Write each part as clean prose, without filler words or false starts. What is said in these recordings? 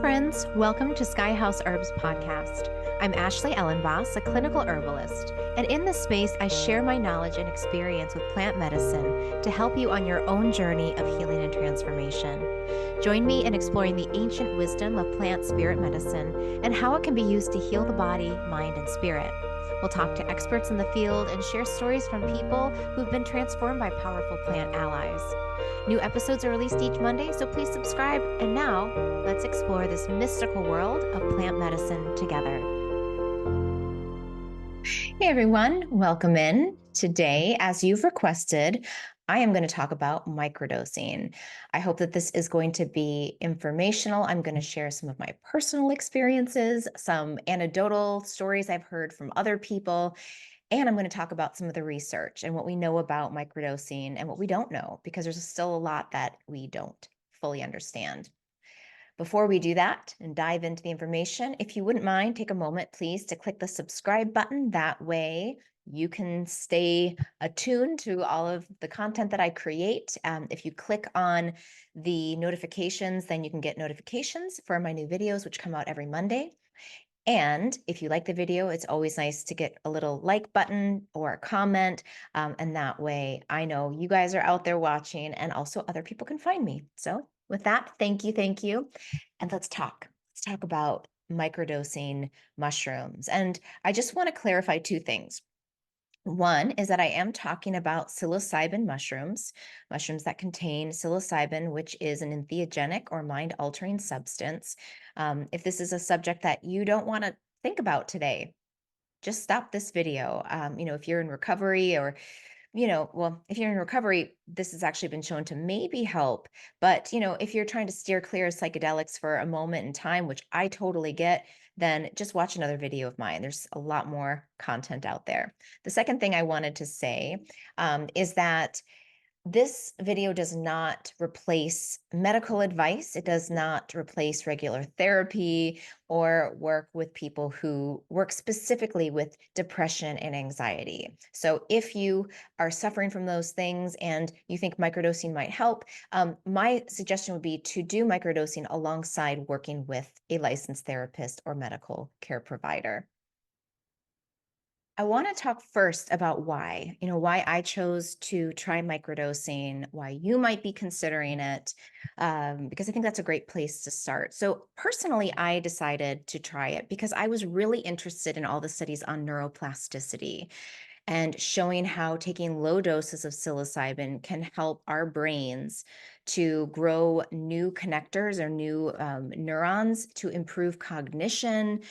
friends. Welcome to Sky House Herbs podcast. I'm Ashley Elenbaas, a clinical herbalist, and in this space, I share my knowledge and experience with plant medicine to help you on your own journey of healing and transformation. Join me in exploring the ancient wisdom of plant spirit medicine and how it can be used to heal the body, mind, and spirit. We'll talk to experts in the field and share stories from people who've been transformed by powerful plant allies. New episodes are released each Monday, so please subscribe. And now, let's explore this mystical world of plant medicine together. Hey everyone, welcome in. Today, as you've requested, I am going to talk about microdosing. I hope that this is going to be informational. I'm going to share some of my personal experiences, some anecdotal stories I've heard from other people, and I'm going to talk about some of the research and what we know about microdosing and what we don't know, because there's still a lot that we don't fully understand. Before we do that and dive into the information, if you wouldn't mind, take a moment, please, to click the subscribe button. That way you can stay attuned to all of the content that I create. If you click on the notifications, then you can get notifications for my new videos, which come out every Monday. And if you like the video, it's always nice to get a little like button or a comment. And that way I know you guys are out there watching and also other people can find me. So with that, thank you, thank you. And let's talk. Let's talk about microdosing mushrooms. And I just want to clarify two things. One is that I am talking about psilocybin mushrooms, mushrooms that contain psilocybin, which is an entheogenic or mind-altering substance. If this is a subject that you don't want to think about today, just stop this video. If you're in recovery or if you're in recovery, this has actually been shown to maybe help. But, if you're trying to steer clear of psychedelics for a moment in time, which I totally get, then just watch another video of mine. There's a lot more content out there. The second thing I wanted to say is that this video does not replace medical advice. It does not replace regular therapy or work with people who work specifically with depression and anxiety. So if you are suffering from those things and you think microdosing might help, my suggestion would be to do microdosing alongside working with a licensed therapist or medical care provider. I want to talk first about why I chose to try microdosing, why you might be considering it, because I think that's a great place to start. So personally, I decided to try it because I was really interested in all the studies on neuroplasticity and showing how taking low doses of psilocybin can help our brains to grow new connectors or new neurons to improve cognition.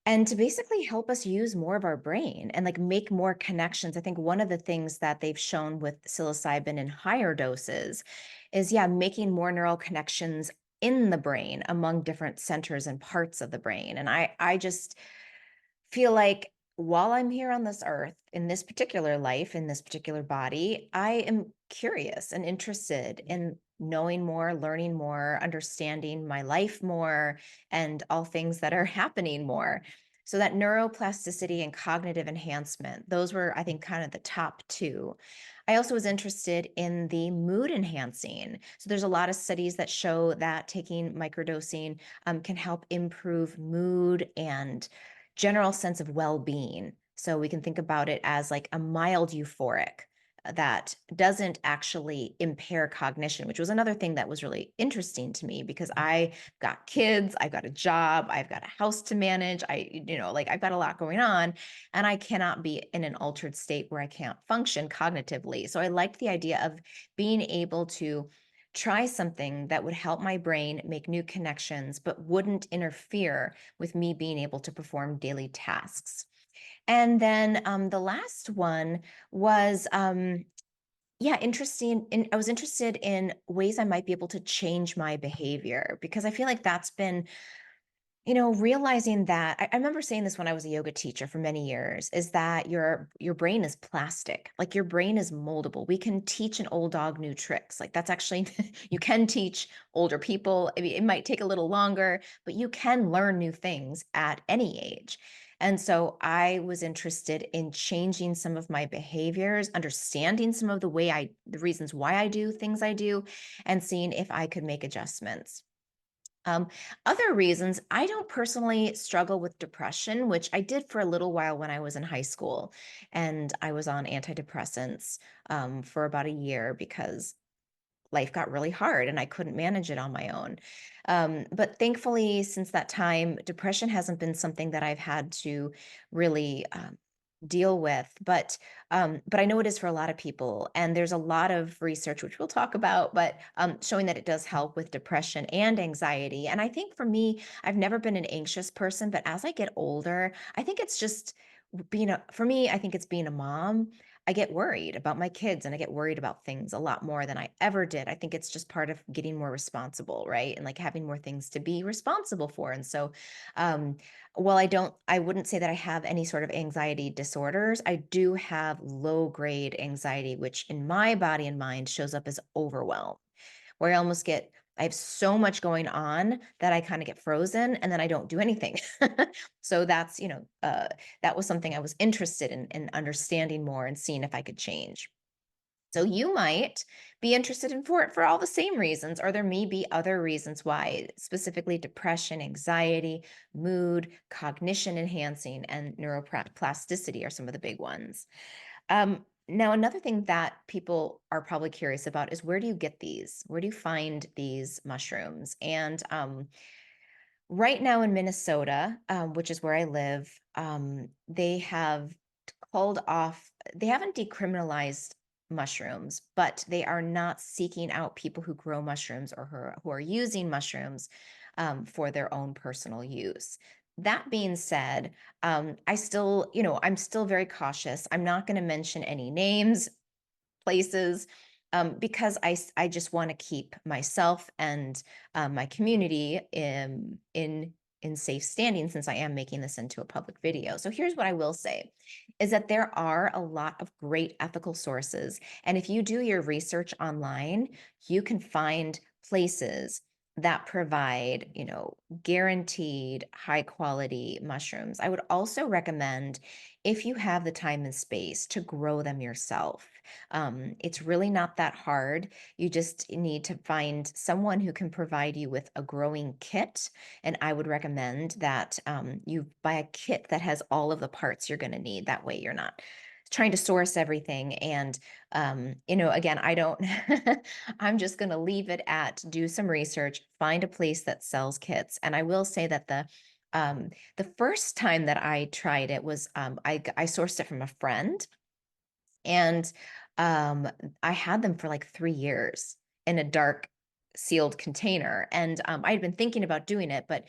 And to basically help us use more of our brain and make more connections. I think one of the things that they've shown with psilocybin in higher doses is, making more neural connections in the brain among different centers and parts of the brain. And I just feel like while I'm here on this earth, in this particular life, in this particular body, I am curious and interested in knowing more, learning more, understanding my life more, and all things that are happening more. So that neuroplasticity and cognitive enhancement, those were, I think, kind of the top two. I also was interested in the mood enhancing. So there's a lot of studies that show that taking microdosing can help improve mood and general sense of well-being. So we can think about it as like a mild euphoric that doesn't actually impair cognition, which was another thing that was really interesting to me because I got kids, I've got a job, I've got a house to manage. I've got a lot going on and I cannot be in an altered state where I can't function cognitively. So I liked the idea of being able to try something that would help my brain make new connections, but wouldn't interfere with me being able to perform daily tasks. And then the last one was, interesting. I was interested in ways I might be able to change my behavior because I feel like that's been realizing that I remember saying this when I was a yoga teacher for many years, is that your brain is plastic, like your brain is moldable. We can teach an old dog new tricks. Like that's actually, you can teach older people. I mean, it might take a little longer, but you can learn new things at any age. And so I was interested in changing some of my behaviors, understanding some of the reasons why I do things I do, and seeing if I could make adjustments. Um, Other reasons, I don't personally struggle with depression, which I did for a little while when I was in high school, and I was on antidepressants for about a year because life got really hard and I couldn't manage it on my own. But thankfully, since that time, depression hasn't been something that I've had to really deal with. But I know it is for a lot of people, and there's a lot of research which we'll talk about, but showing that it does help with depression and anxiety. And I think for me, I've never been an anxious person, but as I get older, I think it's just being a for me, I think it's being a mom. I get worried about my kids and I get worried about things a lot more than I ever did. I think it's just part of getting more responsible, right? And like having more things to be responsible for. And so, um, while I wouldn't say that I have any sort of anxiety disorders, I do have low grade anxiety, which in my body and mind shows up as overwhelm, where I have so much going on that I kind of get frozen and then I don't do anything. So that was something I was interested in understanding more and seeing if I could change. So you might be interested in for it for all the same reasons, or there may be other reasons why, specifically depression, anxiety, mood, cognition enhancing, and neuroplasticity are some of the big ones. Now, another thing that people are probably curious about is where do you get these? Where do you find these mushrooms? And right now in Minnesota, which is where I live, they have they haven't decriminalized mushrooms, but they are not seeking out people who grow mushrooms or who are using mushrooms for their own personal use. That being said, I'm still very cautious. I'm not going to mention any names, places, because I just want to keep myself and my community in safe standing since I am making this into a public video. So here's what I will say is that there are a lot of great ethical sources. And if you do your research online, you can find places that provide, guaranteed high quality mushrooms. I would also recommend, if you have the time and space, to grow them yourself. It's really not that hard. You just need to find someone who can provide you with a growing kit. And I would recommend that you buy a kit that has all of the parts you're going to need. That way you're not trying to source everything. And, again, I don't, I'm just going to leave it at do some research, find a place that sells kits. And I will say that the first time that I tried it was I sourced it from a friend, and um, I had them for like 3 years in a dark sealed container. And I had been thinking about doing it, but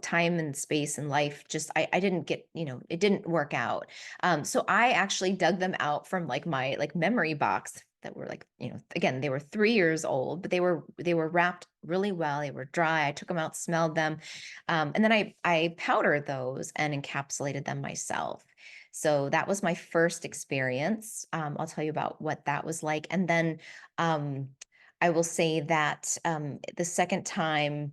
time and space and life just I didn't get, it didn't work out. So I actually dug them out from like my like memory box that were like, again, they were 3 years old, but they were wrapped really well. They were dry. I took them out, smelled them. And then I powdered those and encapsulated them myself. So that was my first experience. I'll tell you about what that was like. And then I will say that the second time,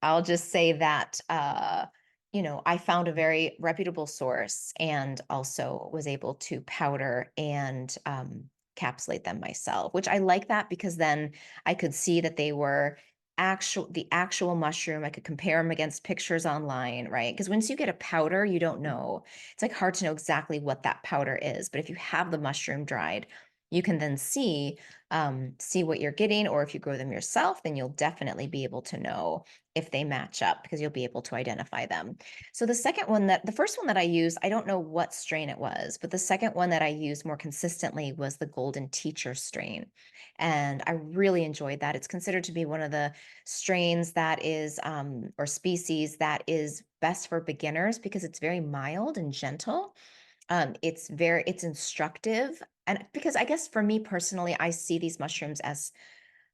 I'll just say that, I found a very reputable source and also was able to powder and capsulate them myself, which I like that because then I could see that they were the actual mushroom. I could compare them against pictures online, right? Because once you get a powder, you don't know. It's like hard to know exactly what that powder is. But if you have the mushroom dried, you can then see what you're getting, or if you grow them yourself, then you'll definitely be able to know if they match up because you'll be able to identify them. So the first one that I used, I don't know what strain it was, but the second one that I used more consistently was the Golden Teacher strain. And I really enjoyed that. It's considered to be one of the strains that is, or species that is best for beginners because it's very mild and gentle. It's instructive. And because I guess for me personally, I see these mushrooms as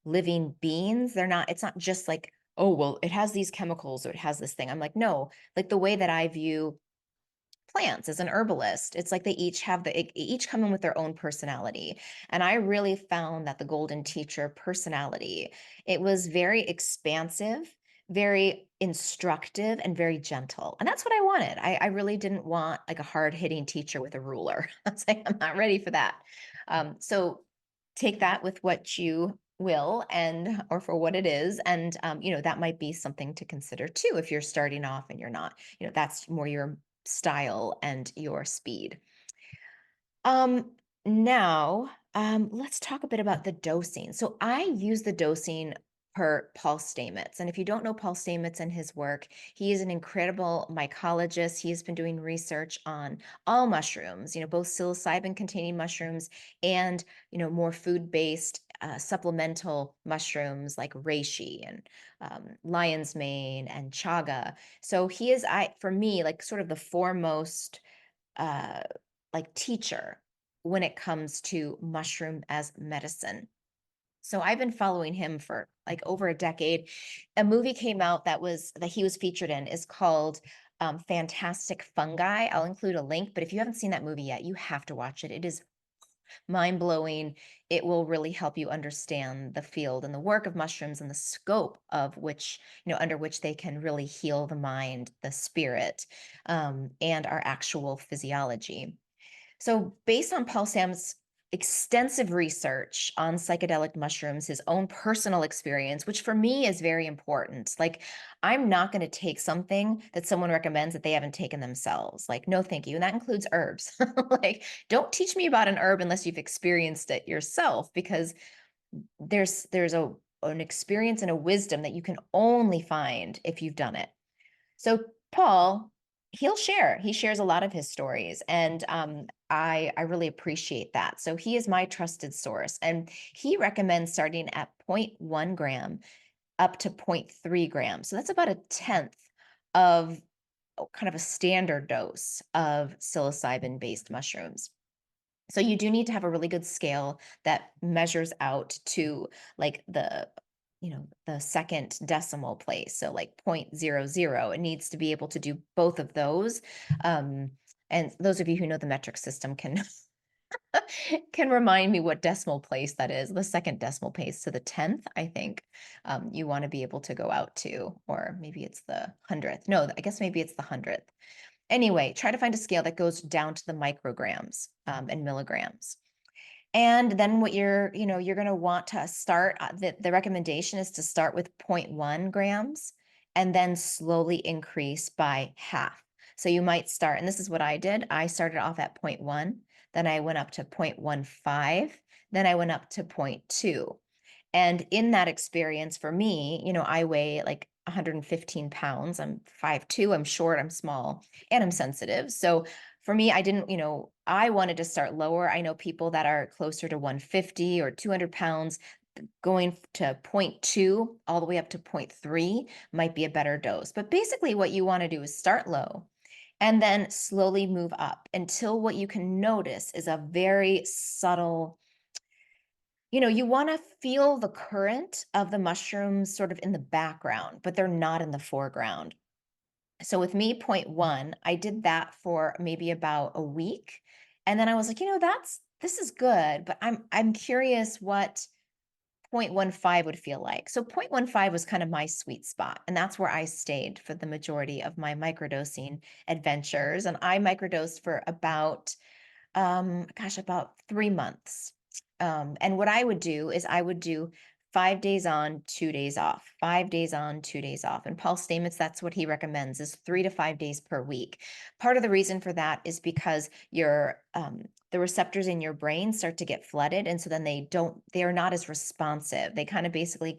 living beings. It's not just like, oh, well, it has these chemicals or it has this thing. I'm like, no, like the way that I view plants as an herbalist, it's like they each come in with their own personality. And I really found that the Golden Teacher personality, it was very expansive, very instructive, and very gentle. And that's what I wanted. I really didn't want like a hard-hitting teacher with a ruler. I was like, I'm not ready for that. So take that with what you will and or for what it is. And that might be something to consider too if you're starting off and you're not, that's more your style and your speed. Um, Now, let's talk a bit about the dosing. So I use the dosing per Paul Stamets. And if you don't know Paul Stamets and his work, he is an incredible mycologist. He has been doing research on all mushrooms, both psilocybin containing mushrooms and, more food-based supplemental mushrooms like reishi and lion's mane and chaga. So he is, for me, like sort of the foremost uh, like teacher when it comes to mushroom as medicine. So I've been following him for like over a decade. A movie came out that he was featured in is called Fantastic Fungi. I'll include a link, but if you haven't seen that movie yet, you have to watch it. It is mind blowing. It will really help you understand the field and the work of mushrooms and the scope of which, under which they can really heal the mind, the spirit, and our actual physiology. So, based on Paul Sam's extensive research on psychedelic mushrooms, his own personal experience, which for me is very important. Like, I'm not going to take something that someone recommends that they haven't taken themselves. Like, no, thank you. And that includes herbs. Like, don't teach me about an herb unless you've experienced it yourself, because there's an experience and a wisdom that you can only find if you've done it. So Paul, he shares a lot of his stories, and I really appreciate that. So he is my trusted source, and he recommends starting at zero point 0.1 gram up to zero point 0.3 grams. So that's about a tenth of kind of a standard dose of psilocybin based mushrooms. So you do need to have a really good scale that measures out to like the second decimal place. So like 0.00. It needs to be able to do both of those. Um, and those of you who know the metric system can can remind me what decimal place that is. The second decimal place to the 10th, I think, you want to be able to go out to, or maybe it's the 100th. No, I guess maybe it's the 100th. Anyway, try to find a scale that goes down to the micrograms and milligrams. And then what you're going to want to start, the recommendation is to start with zero point 0.1 grams and then slowly increase by half. So you might start, and this is what I did. I started off at zero point 0.1, then I went up to 0.15, then I went up to zero point 0.2. And in that experience, for me, I weigh like 115 pounds. I'm 5'2", I'm short, I'm small, and I'm sensitive. So for me, I didn't, I wanted to start lower. I know people that are closer to 150 or 200 pounds. Going to zero point 0.2 all the way up to zero point 0.3 might be a better dose. But basically, what you want to do is start low and then slowly move up until what you can notice is a very subtle, you want to feel the current of the mushrooms sort of in the background, but they're not in the foreground. So with me, zero point 0.1, I did that for maybe about a week. And then I was like, this is good, but I'm curious what 0.15 would feel like. So 0.15 was kind of my sweet spot. And that's where I stayed for the majority of my microdosing adventures. And I microdosed for about 3 months. And what I would do is I would do 5 days on, 2 days off, 5 days on, 2 days off. And Paul Stamets, that's what he recommends is 3 to 5 days per week. Part of the reason for that is because the receptors in your brain start to get flooded. And so then they are not as responsive. They kind of basically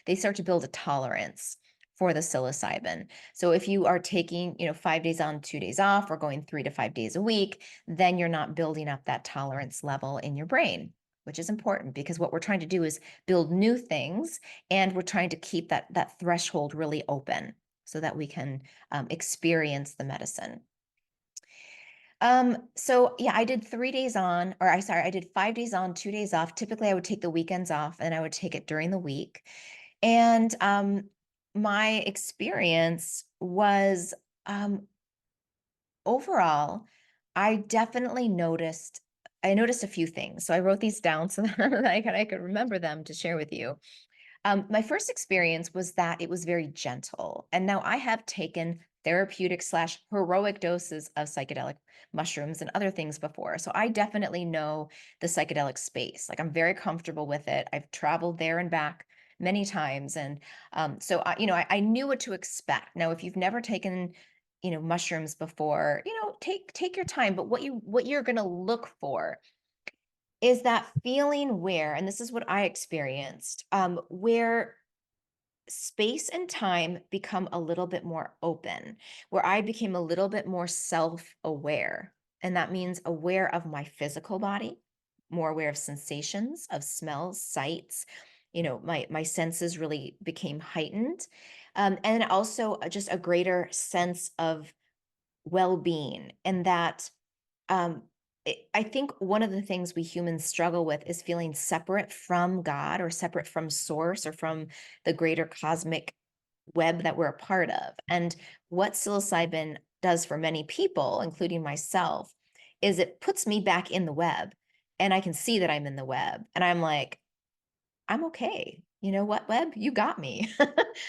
they start to build a tolerance for the psilocybin. So if you are taking, 5 days on, 2 days off, or going 3 to 5 days a week, then you're not building up that tolerance level in your brain, which is important because what we're trying to do is build new things, and we're trying to keep that threshold really open so that we can experience the medicine. So yeah, I did 3 days on, I did 5 days on, 2 days off. Typically, I would take the weekends off and I would take it during the week. And my experience was overall, I noticed a few things. So I wrote these down so that I could remember them to share with you. My first experience was that it was very gentle. And now I have taken therapeutic slash heroic doses of psychedelic mushrooms and other things before. So I definitely know the psychedelic space. Like I'm very comfortable with it. I've traveled there and back many times. And so I knew what to expect. Now, if you've never taken, mushrooms before, take your time. But what you're gonna look for is that feeling where, and this is what I experienced, where space and time become a little bit more open, where I became a little bit more self aware. And that means aware of my physical body, more aware of sensations, of smells, sights. My senses really became heightened. And also just a greater sense of well being. And that um, I think one of the things we humans struggle with is feeling separate from God or separate from source or from the greater cosmic web that we're a part of. And what psilocybin does for many people, including myself, is it puts me back in the web and I can see that I'm in the web. And I'm like, I'm okay. You know what, web? You got me.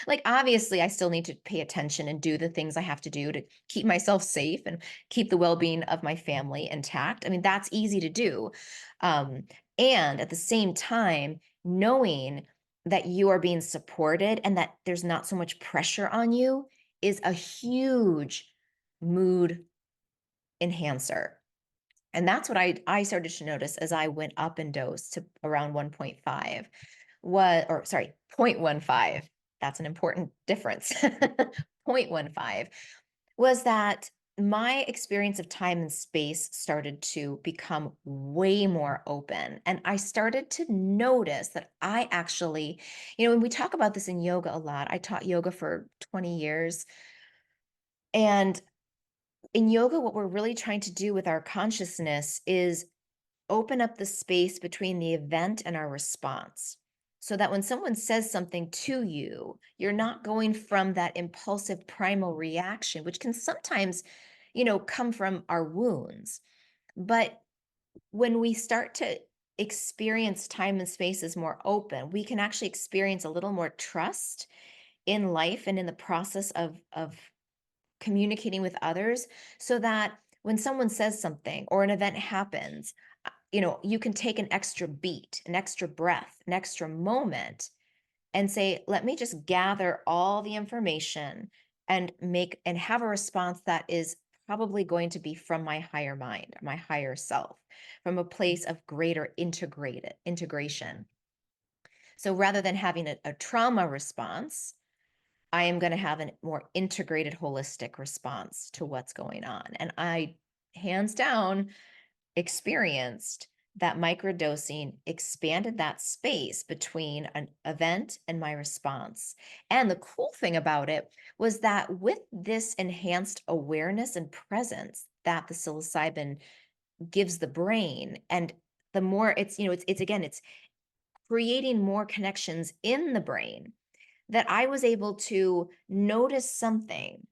Like, obviously, I still need to pay attention and do the things I have to do to keep myself safe and keep the well being of my family intact. I mean, that's easy to do. Um, and at the same time, knowing that you are being supported and that there's not so much pressure on you is a huge mood enhancer. And that's what I started to notice as I went up in dose to around 1.5 or sorry, 0.15. That's an important difference. 0.15 was that my experience of time and space started to become way more open. And I started to notice that I actually, when we talk about this in yoga a lot, I taught yoga for 20 years. And in yoga, what we're really trying to do with our consciousness is open up the space between the event and our response. So that when someone says something to you, you're not going from that impulsive primal reaction, which can sometimes, come from our wounds. But when we start to experience time and space as more open, we can actually experience a little more trust in life and in the process of communicating with others, so that when someone says something or an event happens, you can take an extra beat, an extra breath, an extra moment and say, let me just gather all the information and have a response that is probably going to be from my higher mind, my higher self, from a place of greater integration. So rather than having a trauma response, I am going to have a more integrated, holistic response to what's going on. And I, hands down, experienced that microdosing expanded that space between an event and my response. And the cool thing about it was that with this enhanced awareness and presence that the psilocybin gives the brain, and the more it's creating more connections in the brain, that I was able to notice something,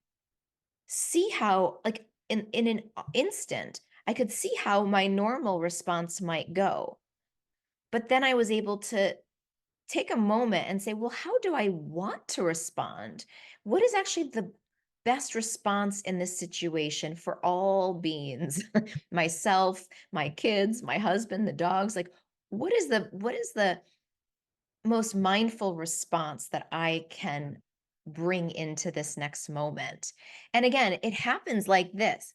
see how, like in an instant, I could see how my normal response might go. But then I was able to take a moment and say, well, how do I want to respond? What is actually the best response in this situation for all beings? Myself, my kids, my husband, the dogs. Like, what is the most mindful response that I can bring into this next moment? And again, it happens like this.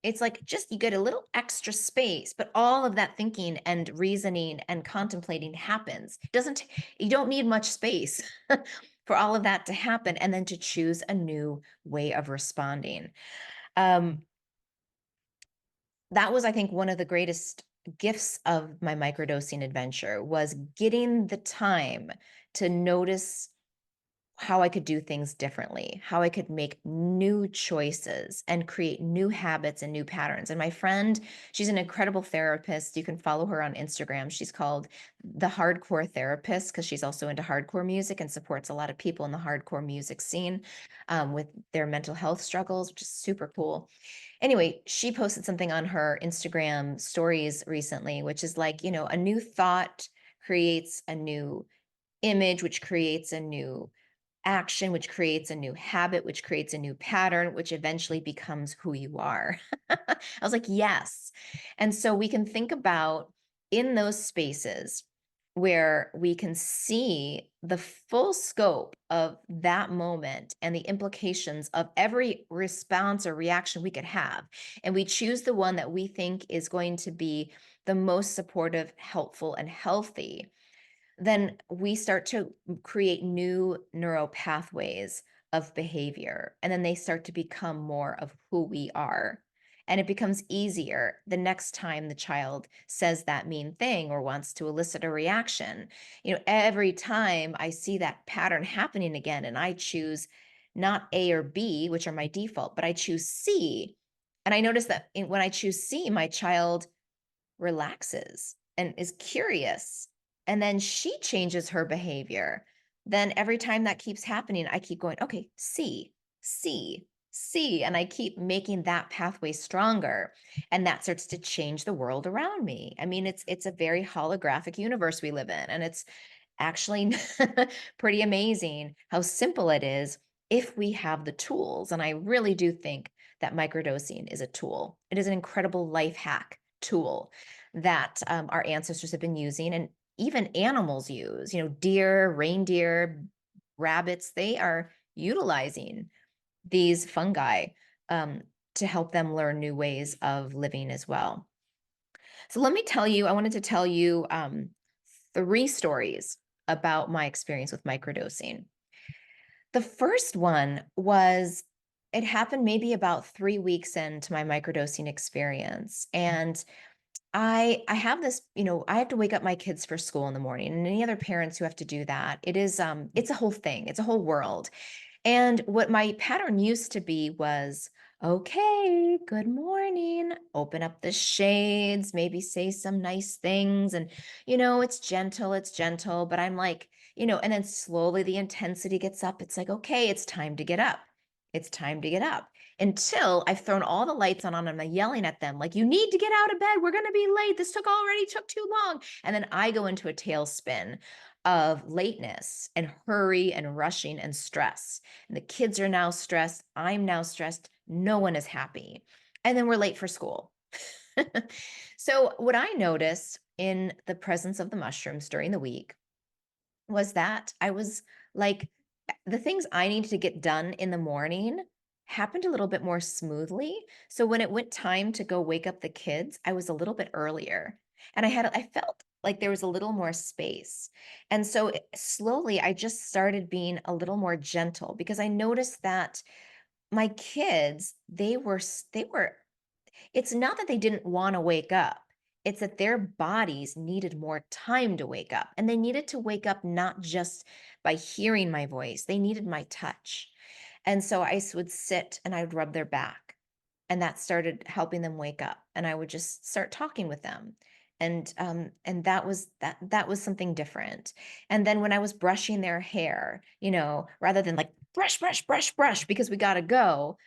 It's like just you get a little extra space, but all of that thinking and reasoning and contemplating happens. You don't need much space for all of that to happen and then to choose a new way of responding. Um, that was, I think, one of the greatest gifts of my microdosing adventure was getting the time to notice how I could do things differently, how I could make new choices and create new habits and new patterns. And my friend, she's an incredible therapist. You can follow her on Instagram. She's called the Hardcore Therapist because she's also into hardcore music and supports a lot of people in the hardcore music scene with their mental health struggles, which is super cool. Anyway, she posted something on her Instagram stories recently, which is like, a new thought creates a new image, which creates a new action, which creates a new habit, which creates a new pattern, which eventually becomes who you are. I was like, yes. And so we can think about in those spaces where we can see the full scope of that moment and the implications of every response or reaction we could have. And we choose the one that we think is going to be the most supportive, helpful, and healthy, then we start to create new neural pathways of behavior. And then they start to become more of who we are. And it becomes easier the next time the child says that mean thing or wants to elicit a reaction. Every time I see that pattern happening again, and I choose not A or B, which are my default, but I choose C. And I notice that when I choose C, my child relaxes and is curious, and then she changes her behavior. Then every time that keeps happening, I keep going, okay, C, C, C, and I keep making that pathway stronger, and that starts to change the world around me. I mean, it's a very holographic universe we live in, and it's actually pretty amazing how simple it is if we have the tools. And I really do think that microdosing is a tool. It is an incredible life hack tool that our ancestors have been using, and even animals use. Deer, reindeer, rabbits, they are utilizing these fungi um, to help them learn new ways of living as well. So let me tell you, I wanted to tell you three stories about my experience with microdosing. The first one was, it happened maybe about 3 weeks into my microdosing experience. And I have this, I have to wake up my kids for school in the morning, and any other parents who have to do that. It's a whole thing. It's a whole world. And what my pattern used to be was, okay, good morning, open up the shades, maybe say some nice things. And, it's gentle, but I'm like, and then slowly the intensity gets up. It's like, okay, it's time to get up. It's time to get up, until I've thrown all the lights on and I'm yelling at them, like, you need to get out of bed. We're going to be late. This took too long. And then I go into a tailspin of lateness and hurry and rushing and stress. And the kids are now stressed. I'm now stressed. No one is happy. And then we're late for school. So, what I noticed in the presence of the mushrooms during the week was that I was like, the things I needed to get done in the morning happened a little bit more smoothly. So when it went time to go wake up the kids, I was a little bit earlier. And I felt like there was a little more space. And so slowly I just started being a little more gentle, because I noticed that my kids, they were it's not that they didn't want to wake up. It's that their bodies needed more time to wake up. And they needed to wake up not just by hearing my voice, they needed my touch. And so would sit and I would rub their back. And that started helping them wake up. And I would just start talking with them. And that was something different. And then when I was brushing their hair, rather than like brush, brush, brush, brush, because we gotta go,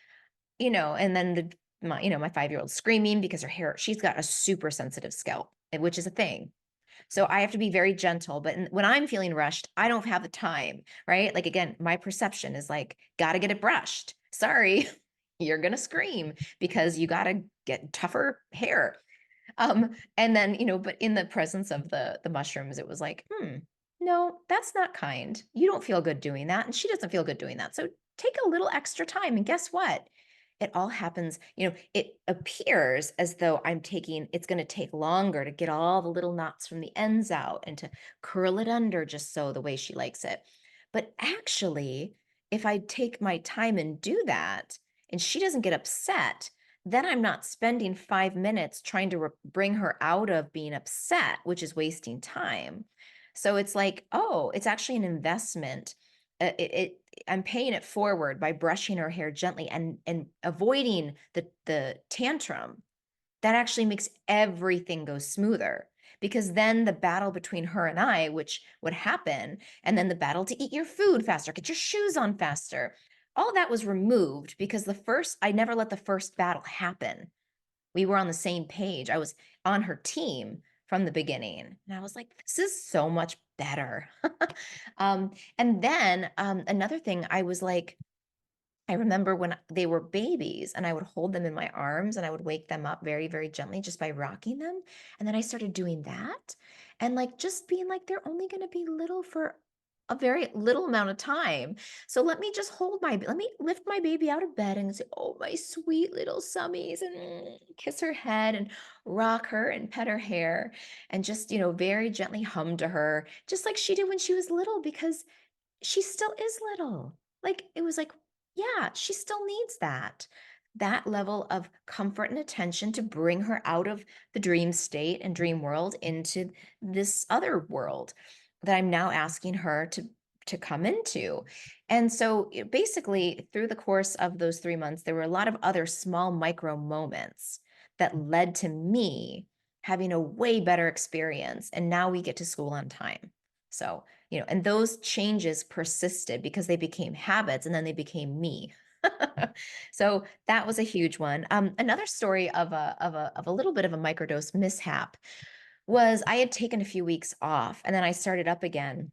and then my 5-year-old screaming because she's got a super sensitive scalp, which is a thing. So I have to be very gentle, but when I'm feeling rushed, I don't have the time, right? Like, again, my perception is like, got to get it brushed. Sorry, you're going to scream because you got to get tougher hair. And then, but in the presence of the mushrooms, it was like, no, that's not kind. You don't feel good doing that. And she doesn't feel good doing that. So take a little extra time. And guess what? It all happens, it appears as though it's going to take longer to get all the little knots from the ends out and to curl it under just so the way she likes it. But actually, if I take my time and do that, and she doesn't get upset, then I'm not spending 5 minutes trying to bring her out of being upset, which is wasting time. So it's like, oh, it's actually an investment. I'm paying it forward by brushing her hair gently and avoiding the tantrum. That actually makes everything go smoother, because then the battle between her and I, which would happen, and then the battle to eat your food faster, get your shoes on faster, all that was removed because I never let the first battle happen. We were on the same page. I was on her team from the beginning. And I was like, this is so much better. And then another thing, I was like, I remember when they were babies and I would hold them in my arms and I would wake them up very, very gently just by rocking them. And then I started doing that and like just being like, they're only going to be little for a very little amount of time. So let me just let me lift my baby out of bed and say, oh, my sweet little summies, and kiss her head and rock her and pet her hair and just, very gently hum to her, just like she did when she was little, because she still is little. Like, it was like, yeah, she still needs that level of comfort and attention to bring her out of the dream state and dream world into this other world that I'm now asking her to come into. And so basically through the course of those 3 months, there were a lot of other small micro moments that led to me having a way better experience. And now we get to school on time. So, and those changes persisted because they became habits and then they became me. So that was a huge one. Another story of a little bit of a microdose mishap was I had taken a few weeks off and then I started up again.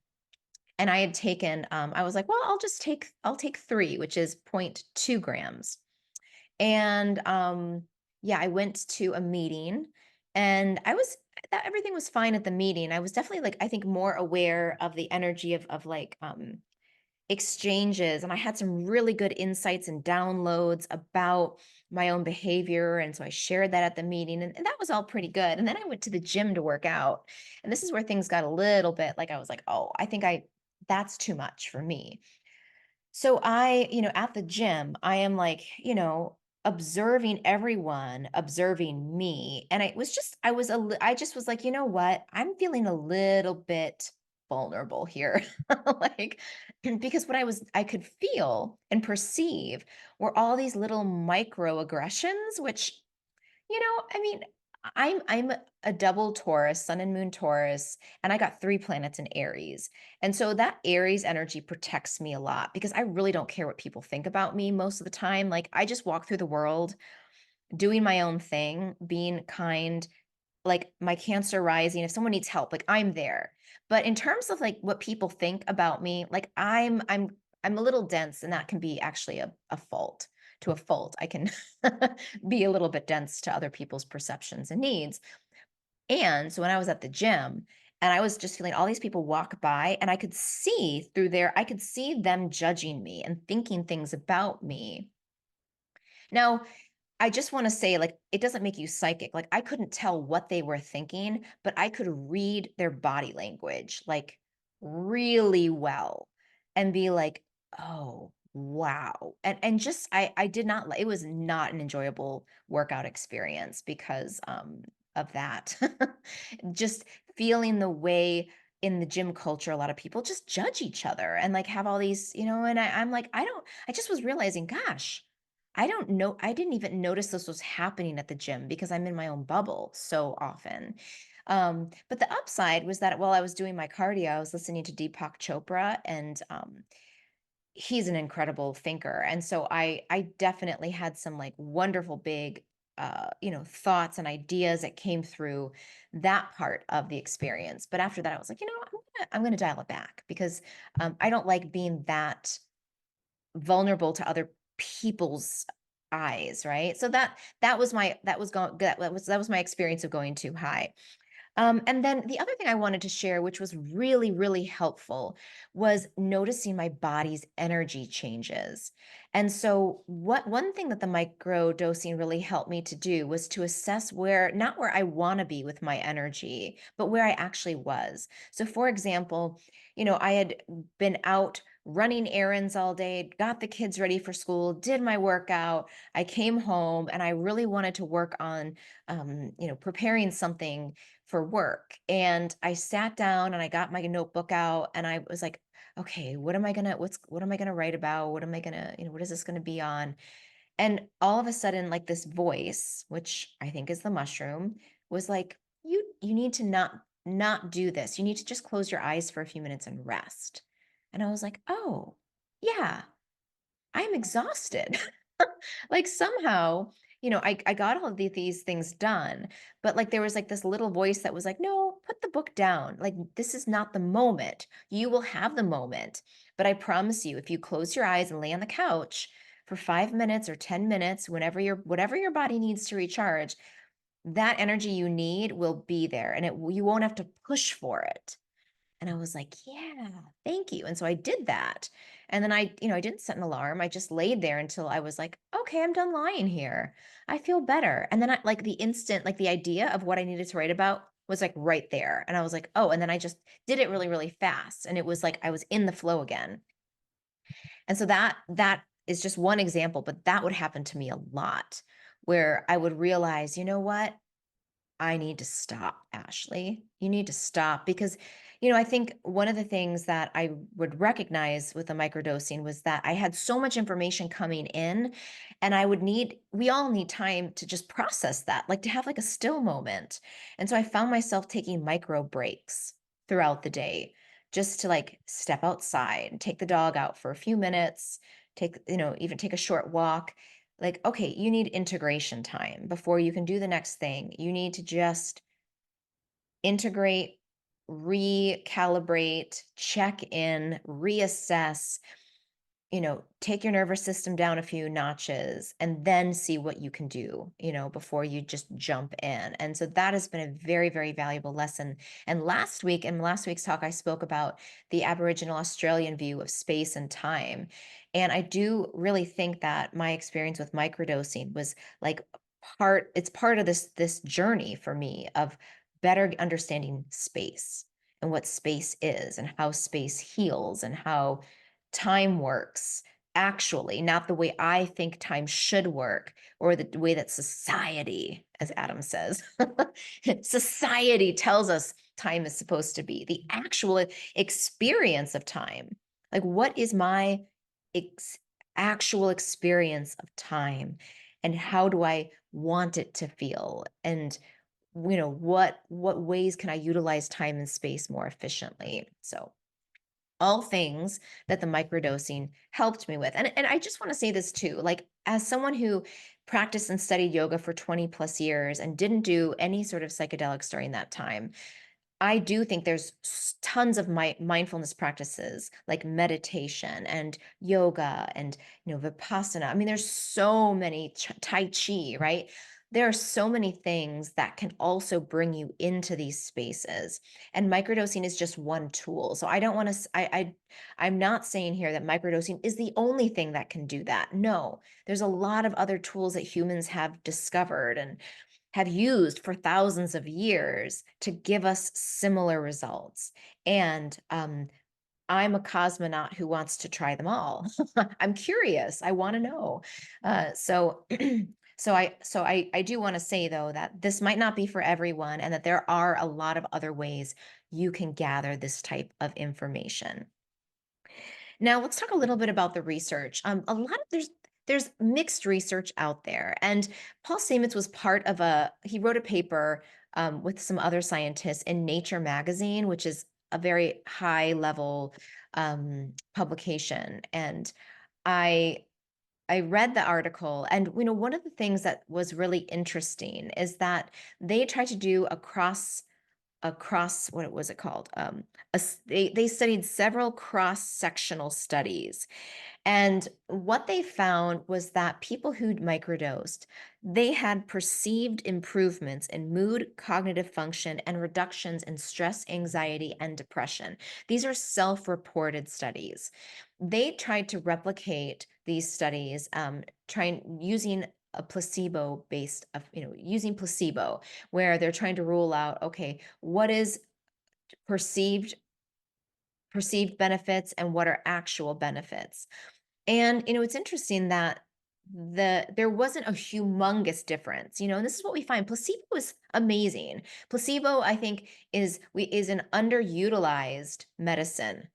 And I had taken, I was like, well, I'll take 3, which is 0.2 grams. And yeah, I went to a meeting and that everything was fine at the meeting. I was definitely like, I think more aware of the energy of like exchanges. And I had some really good insights and downloads about my own behavior. And so I shared that at the meeting and that was all pretty good. And then I went to the gym to work out. And this is where things got a little bit like, I was like, oh, that's too much for me. So at the gym, I am like, observing everyone, observing me. And I just was like, you know what? I'm feeling a little bit vulnerable here. Like, because I could feel and perceive were all these little microaggressions, which I mean, I'm a double Taurus, sun and moon Taurus, and I got 3 planets in Aries. And so that Aries energy protects me a lot because I really don't care what people think about me most of the time. Like I just walk through the world doing my own thing, being kind, like my Cancer rising, if someone needs help, like I'm there. But in terms of like what people think about me, like I'm a little dense and that can be actually a fault. To a fault, I can be a little bit dense to other people's perceptions and needs. And so when I was at the gym and I was just feeling all these people walk by and I could see them judging me and thinking things about me. Now, I just want to say, like, it doesn't make you psychic. Like, I couldn't tell what they were thinking, but I could read their body language, like, really well and be like, oh, wow. And just, I did not, it was not an enjoyable workout experience because of that. Just feeling the way in the gym culture, a lot of people just judge each other and like have all these, and I'm like, I just was realizing, gosh, I don't know. I didn't even notice this was happening at the gym because I'm in my own bubble so often. But the upside was that while I was doing my cardio, I was listening to Deepak Chopra, and he's an incredible thinker. And so I definitely had some like wonderful big thoughts and ideas that came through that part of the experience. But after that, I was like, I'm gonna dial it back because I don't like being that vulnerable to other people's eyes, right? So that was my experience of going too high. And then the other thing I wanted to share, which was really, really helpful, was noticing my body's energy changes. And so, what one thing that the micro dosing really helped me to do was to assess not where I want to be with my energy, but where I actually was. So, for example, I had been out running errands all day, got the kids ready for school, did my workout. I came home and I really wanted to work on, preparing something for work. And I sat down and I got my notebook out and I was like, okay, what am I gonna write about? What am I gonna, what is this gonna be on? And all of a sudden, like this voice, which I think is the mushroom, was like, you need to not do this. You need to just close your eyes for a few minutes and rest. And I was like, oh, yeah, I'm exhausted. Like somehow, I got all of these things done, but like there was like this little voice that was like, no, put the book down. Like, this is not the moment. You will have the moment. But I promise you, if you close your eyes and lay on the couch for 5 minutes or 10 minutes, whatever your body needs to recharge, that energy you need will be there, and you won't have to push for it. And I was like, yeah, thank you. And so I did that. And then I didn't set an alarm. I just laid there until I was like, okay, I'm done lying here. I feel better. And then like the instant, like the idea of what I needed to write about was like right there. And I was like, oh, and then I just did it really, really fast. And it was like I was in the flow again. And so that is just one example, but that would happen to me a lot where I would realize, you know what? I need to stop, Ashley. You need to stop because, I think one of the things that I would recognize with the microdosing was that I had so much information coming in, and we all need time to just process that, like to have like a still moment. And so I found myself taking micro breaks throughout the day just to like step outside and take the dog out for a few minutes, even take a short walk. Like, okay, you need integration time before you can do the next thing. You need to just integrate, recalibrate, check in, reassess, take your nervous system down a few notches and then see what you can do, before you just jump in. And so that has been a very, very valuable lesson. And in last week's talk, I spoke about the Aboriginal Australian view of space and time. And I do really think that my experience with microdosing was like it's part of this journey for me of better understanding space and what space is and how space heals and how time works actually, not the way I think time should work or the way that society, as Adam says, society tells us time is supposed to be. The actual experience of time. Like, what is my actual experience of time? And how do I want it to feel? And what ways can I utilize time and space more efficiently? So all things that the microdosing helped me with. And I just want to say this too, like as someone who practiced and studied yoga for 20 plus years and didn't do any sort of psychedelics during that time, I do think there's tons of mindfulness practices like meditation and yoga and vipassana. I mean, there's so many tai chi, right? There are so many things that can also bring you into these spaces. And microdosing is just one tool. So I don't want to I'm not saying here that microdosing is the only thing that can do that. No, there's a lot of other tools that humans have discovered and have used for thousands of years to give us similar results. And I'm a cosmonaut who wants to try them all. I'm curious. I want to know. So, so I do want to say though that this might not be for everyone, and that there are a lot of other ways you can gather this type of information. Now, let's talk a little bit about the research. A lot of there's mixed research out there, and Paul Stamets was part of he wrote a paper with some other scientists in Nature magazine, which is a very high level publication. And I I read the article, and one of the things that was really interesting is that they tried to do across what was it called? They studied several cross-sectional studies, and what they found was that people who'd microdosed, they had perceived improvements in mood, cognitive function, and reductions in stress, anxiety, and depression. These are self-reported studies. They tried to replicate these studies, trying using a placebo based of, using placebo, where they're trying to rule out, okay, what is perceived perceived benefits and what are actual benefits. And it's interesting that there wasn't a humongous difference, and this is what we find. Placebo is amazing. Placebo, I think, is an underutilized medicine.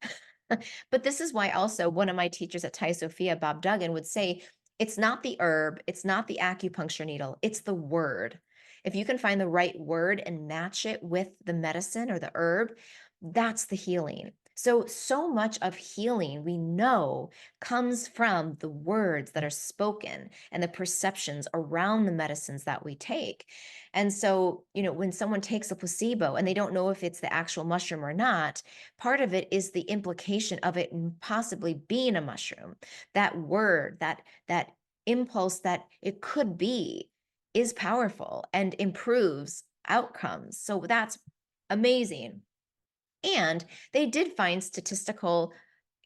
But this is why also one of my teachers at Thai Sophia, Bob Duggan, would say it's not the herb, it's not the acupuncture needle, it's the word. If you can find the right word and match it with the medicine or the herb, that's the healing. So much of healing we know comes from the words that are spoken and the perceptions around the medicines that we take. And so, when someone takes a placebo and they don't know if it's the actual mushroom or not, part of it is the implication of it possibly being a mushroom. That word, that impulse that it could be is powerful and improves outcomes. So that's amazing. And they did find statistical,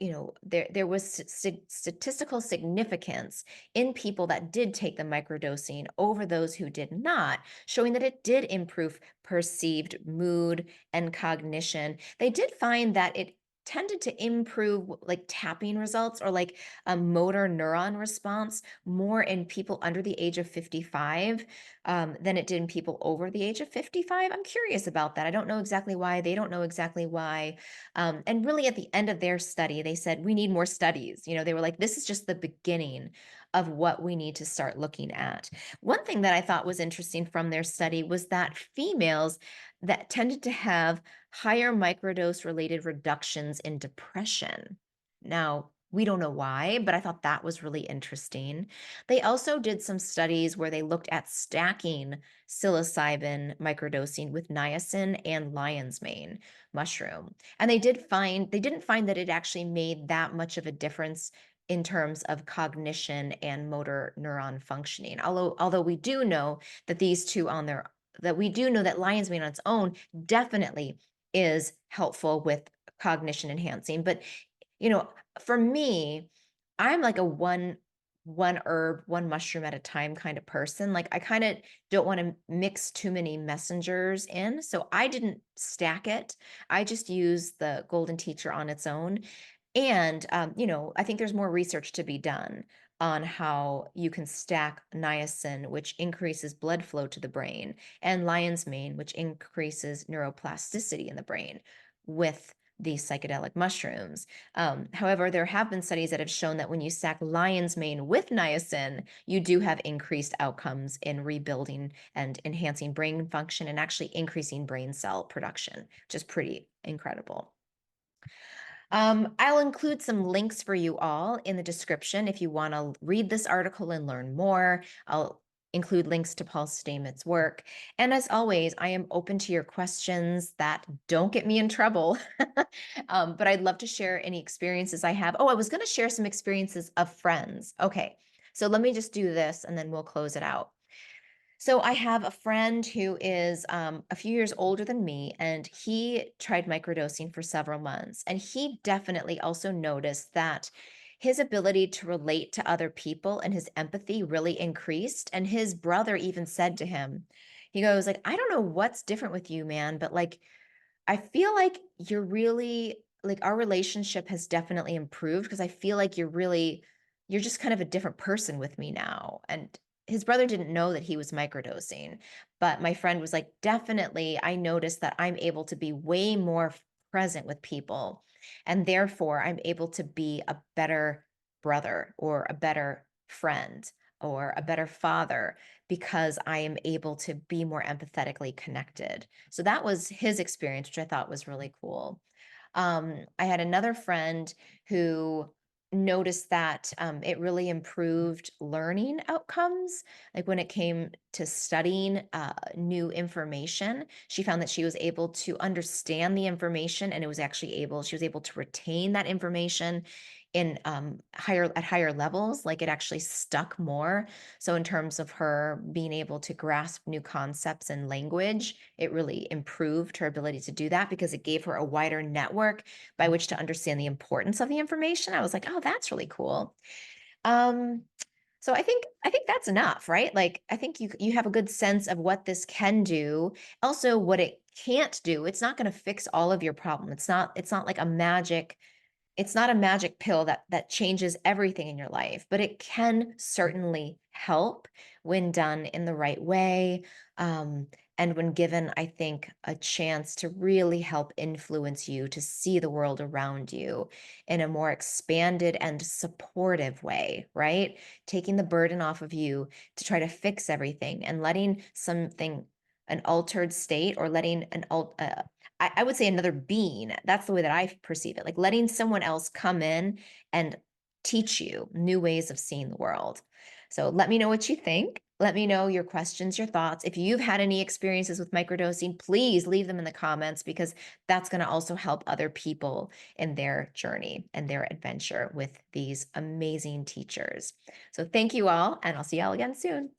there was statistical significance in people that did take the microdosing over those who did not, showing that it did improve perceived mood and cognition. They did find that it tended to improve like tapping results or like a motor neuron response more in people under the age of 55 than it did in people over the age of 55. I'm curious about that. I don't know exactly why. They don't know exactly why. And really, at the end of their study, they said, we need more studies. They were like, this is just the beginning of what we need to start looking at. One thing that I thought was interesting from their study was that females that tended to have higher microdose related reductions in depression. Now, we don't know why, but I thought that was really interesting. They also did some studies where they looked at stacking psilocybin microdosing with niacin and lion's mane mushroom. And they didn't find that it actually made that much of a difference in terms of cognition and motor neuron functioning. Although we do know that these two on their that we do know that lion's mane on its own definitely is helpful with cognition enhancing. But you know, for me, I'm like a one herb, one mushroom at a time kind of person. Like I kind of don't want to mix too many messengers in. So I didn't stack it. I just used the golden teacher on its own. And I think there's more research to be done on how you can stack niacin, which increases blood flow to the brain, and lion's mane, which increases neuroplasticity in the brain with these psychedelic mushrooms. However, there have been studies that have shown that when you stack lion's mane with niacin, you do have increased outcomes in rebuilding and enhancing brain function and actually increasing brain cell production, which is pretty incredible. I'll include some links for you all in the description if you want to read this article and learn more. I'll include links to Paul Stamets' work. And as always, I am open to your questions that don't get me in trouble. But I'd love to share any experiences I have. Oh, I was going to share some experiences of friends. Okay, so let me just do this and then we'll close it out. So I have a friend who is a few years older than me, and he tried microdosing for several months. And he definitely also noticed that his ability to relate to other people and his empathy really increased. And his brother even said to him, he goes like, I don't know what's different with you, man, but like I feel like you're really like our relationship has definitely improved because I feel like you're just kind of a different person with me now. And his brother didn't know that he was microdosing, but my friend was like, definitely, I noticed that I'm able to be way more present with people. And therefore, I'm able to be a better brother or a better friend or a better father because I am able to be more empathetically connected. So that was his experience, which I thought was really cool. I had another friend who noticed that it really improved learning outcomes. Like when it came to studying new information, she found that she was able to understand the information and she was able to retain that information in higher levels, like it actually stuck more. So in terms of her being able to grasp new concepts and language, it really improved her ability to do that because it gave her a wider network by which to understand the importance of the information. I was like, oh, that's really cool. Um, so I think that's enough, right? Like I think you have a good sense of what this can do, also what it can't do. It's not going to fix all of your problem. It's not like it's not a magic pill that changes everything in your life, but it can certainly help when done in the right way, um, and when given, I think, a chance to really help influence you to see the world around you in a more expanded and supportive way, right? Taking the burden off of you to try to fix everything and letting something, an altered state, or letting I would say another being. That's the way that I perceive it, like letting someone else come in and teach you new ways of seeing the world. So let me know what you think. Let me know your questions, your thoughts. If you've had any experiences with microdosing, please leave them in the comments because that's going to also help other people in their journey and their adventure with these amazing teachers. So thank you all, and I'll see y'all again soon.